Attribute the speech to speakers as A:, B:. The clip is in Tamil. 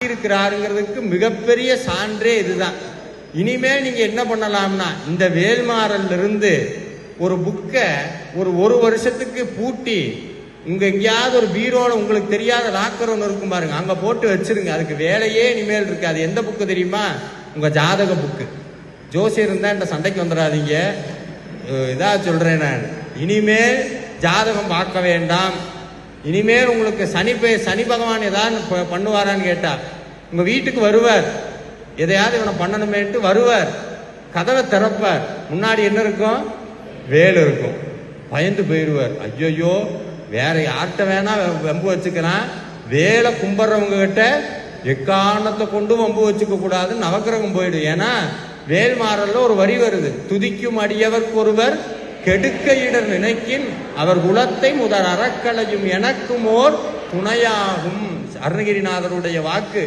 A: இருக்கிறாருங்கிறதுக்கு மிகப்பெரிய சான்றே இதுதான். இனிமே நீங்க என்ன பண்ணலாம்னா, இந்த வேல்மாறல்ல இருந்து ஒரு புக்கை ஒரு வருஷத்துக்கு பூட்டி உங்க எங்கேயாவது ஒரு பீரோல உங்களுக்கு தெரியாத லாக்கர் ஒன்று இருக்கும் பாருங்க, அங்க போட்டு வச்சிருங்க. அதுக்கு வேலையே இனிமேல் இருக்காது. எந்த புக்கு தெரியுமா? உங்க ஜாதக புக்கு. ஜோசியர் இருந்தா இந்த சண்டைக்கு வந்துடாதீங்க, இதா சொல்றேன் நான். இனிமேல் ஜாதகம் பார்க்க வேண்டாம். இனிமேல் உங்களுக்கு சனி பகவான் ஏதாவது பண்ணுவாரான்னு கேட்டா உங்க வீட்டுக்கு வருவார், எதையாவது இவனை பண்ணணுமேட்டு வருவார், கதவை திறப்பார், முன்னாடி என்ன இருக்கும்? வேல் இருக்கும். பயந்து போயிடுவார். ஐயோ வேற யார்கிட்ட வேணா வம்பு வச்சுக்கிறான், வேலை கும்பிட்றவங்க கிட்ட எக்காரணத்தை கொண்டு வம்பு வச்சுக்க கூடாது, நவக்கிரகம் போயிடும். ஏன்னா வேல்மாறல்ல ஒரு வரி வருது, துதிக்கும் அடியவர்க்கு ஒருவர் கெடுக்க இடர் நினைக்கின் அவர் குலத்தை முதல் அறக்கலையும் எனக்கும் ஓர் துணையாகும். அருணகிரிநாதருடைய வாக்கு.